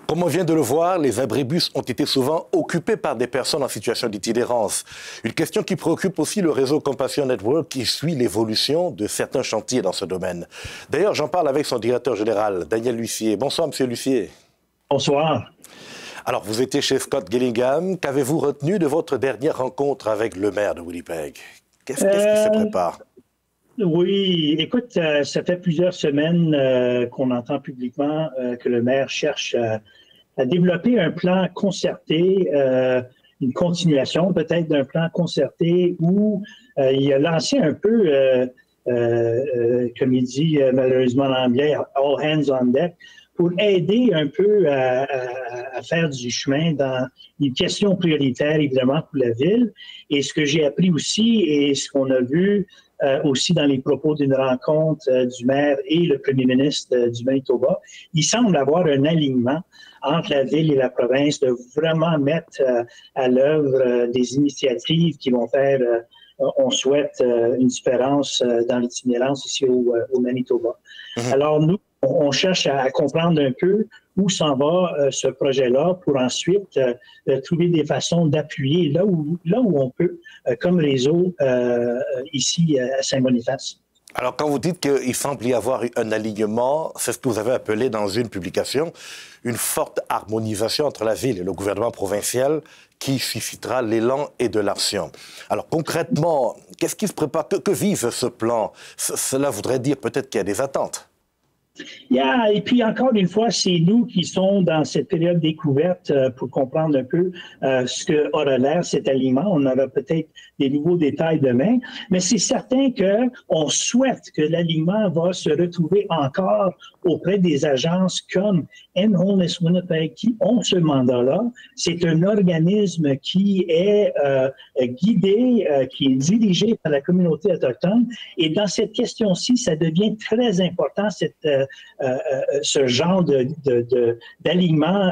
Comme on vient de le voir, les abribus ont été souvent occupés par des personnes en situation d'itinérance. Une question qui préoccupe aussi le réseau Compassion Network qui suit l'évolution de certains chantiers dans ce domaine. D'ailleurs, j'en parle avec son directeur général, Daniel Lussier. Bonsoir, Monsieur Lussier. Bonsoir. Alors, vous étiez chez Scott Gillingham. Qu'avez-vous retenu de votre dernière rencontre avec le maire de Winnipeg? Qu'est-ce qui se prépare? Oui, écoute, ça fait plusieurs semaines qu'on entend publiquement que le maire cherche à développer un plan concerté, une continuation peut-être d'un plan concerté où il a lancé un peu, comme il dit malheureusement en anglais, all hands on deck, pour aider un peu à faire du chemin dans une question prioritaire, évidemment, pour la ville. Et ce que j'ai appris aussi et ce qu'on a vu aussi dans les propos d'une rencontre du maire et le premier ministre du Manitoba, il semble avoir un alignement entre la ville et la province de vraiment mettre à l'œuvre des initiatives qui vont faire, on souhaite, une différence dans l'itinérance ici au Manitoba. Alors nous, on cherche à comprendre un peu où s'en va ce projet-là pour ensuite trouver des façons d'appuyer là où on peut, comme réseau ici à Saint-Boniface. Alors, quand vous dites qu'il semble y avoir un alignement, c'est ce que vous avez appelé dans une publication une forte harmonisation entre la ville et le gouvernement provincial qui suscitera l'élan et de l'action. Alors, concrètement, qu'est-ce qui se prépare? Que vise ce plan? Cela voudrait dire peut-être qu'il y a des attentes. Et puis encore une fois, c'est nous qui sommes dans cette période découverte pour comprendre un peu ce que aura l'air cet aliment. On aura peut-être des nouveaux détails demain, mais c'est certain qu'on souhaite que l'aliment va se retrouver encore auprès des agences comme End Homeless Winnipeg qui ont ce mandat-là. C'est un organisme qui est guidé, qui est dirigé par la communauté autochtone. Et dans cette question-ci, ça devient très important, ce genre d'alignement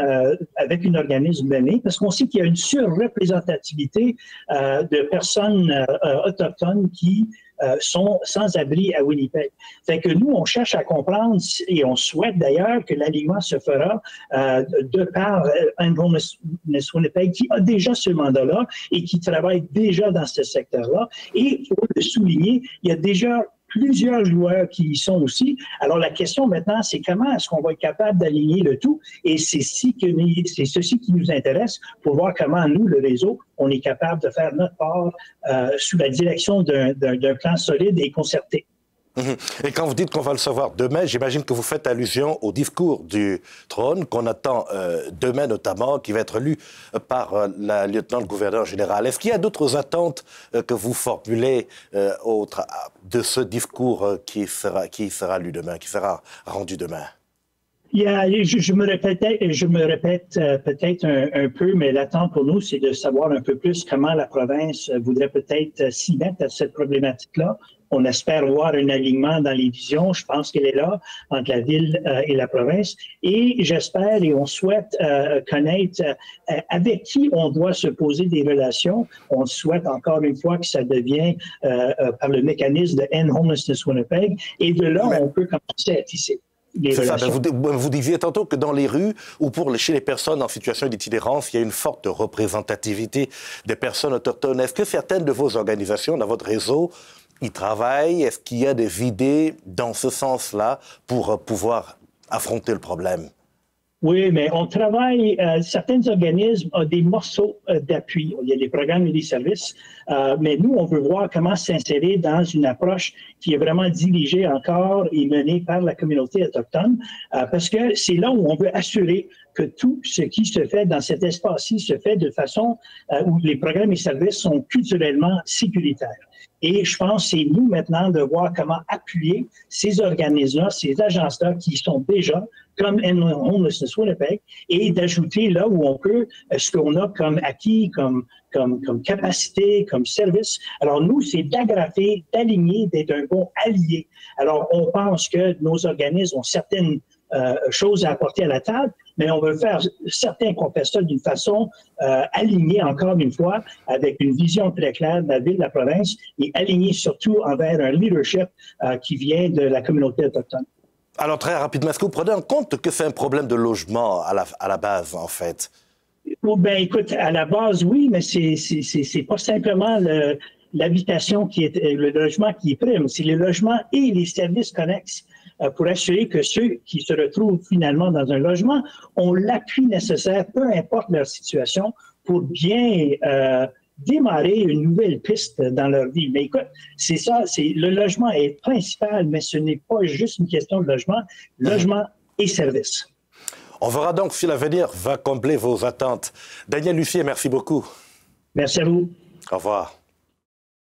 avec un organisme donné, parce qu'on sait qu'il y a une surreprésentativité de personnes autochtones qui sont sans abri à Winnipeg. Fait que nous, on cherche à comprendre et on souhaite d'ailleurs que l'alignement se fera de par End Homeless Winnipeg qui a déjà ce mandat-là et qui travaille déjà dans ce secteur-là. Et il faut le souligner, il y a déjà plusieurs joueurs qui y sont aussi. Alors, la question maintenant, c'est comment est-ce qu'on va être capable d'aligner le tout? Et c'est ceci qui nous intéresse pour voir comment nous, le réseau, on est capable de faire notre part sous la direction d'un plan solide et concerté. Et quand vous dites qu'on va le savoir demain, j'imagine que vous faites allusion au discours du trône qu'on attend demain notamment, qui va être lu par la lieutenant-gouverneur général. Est-ce qu'il y a d'autres attentes que vous formulez de ce discours qui sera lu demain, qui sera rendu demain? Je me répète peut-être un peu, mais l'attente pour nous, c'est de savoir un peu plus comment la province voudrait peut-être s'y mettre à cette problématique-là. On espère voir un alignement dans les visions. Je pense qu'elle est là entre la ville et la province. Et j'espère et on souhaite connaître avec qui on doit se poser des relations. On souhaite encore une fois que ça devienne par le mécanisme de End Homelessness Winnipeg. Et de là, on peut commencer à tisser. C'est ça. Vous disiez tantôt que dans les rues ou chez les personnes en situation d'itinérance, il y a une forte représentativité des personnes autochtones. Est-ce que certaines de vos organisations, dans votre réseau, y travaillent? Est-ce qu'il y a des idées dans ce sens-là pour pouvoir affronter le problème? Oui, mais on travaille, certains organismes ont des morceaux d'appui. Il y a des programmes et des services, mais nous, on veut voir comment s'insérer dans une approche qui est vraiment dirigée encore et menée par la communauté autochtone, parce que c'est là où on veut assurer que tout ce qui se fait dans cet espace-ci se fait de façon où les programmes et services sont culturellement sécuritaires. Et je pense que c'est nous maintenant de voir comment appuyer ces organismes-là, ces agences-là qui sont déjà comme End Homelessness Winnipeg et d'ajouter là où on peut ce qu'on a comme acquis, comme capacité, comme service. Alors nous, c'est d'agrafer, d'aligner, d'être un bon allié. Alors on pense que nos organismes ont certaines choses à apporter à la table, mais on veut faire certains qu'on fait ça d'une façon alignée, encore une fois, avec une vision très claire de la ville, de la province, et alignée surtout envers un leadership qui vient de la communauté autochtone. Alors, très rapidement, est-ce que vous prenez en compte que c'est un problème de logement à la base, en fait? Oh, ben, écoute, à la base, oui, mais c'est pas simplement l'habitation qui est le logement qui prime, c'est les logements et les services connexes pour assurer que ceux qui se retrouvent finalement dans un logement ont l'appui nécessaire, peu importe leur situation, pour bien démarrer une nouvelle piste dans leur vie. Mais écoute, c'est ça, le logement est principal, mais ce n'est pas juste une question de logement et services. On verra donc si l'avenir va combler vos attentes. Daniel Lussier, merci beaucoup. Merci à vous. Au revoir.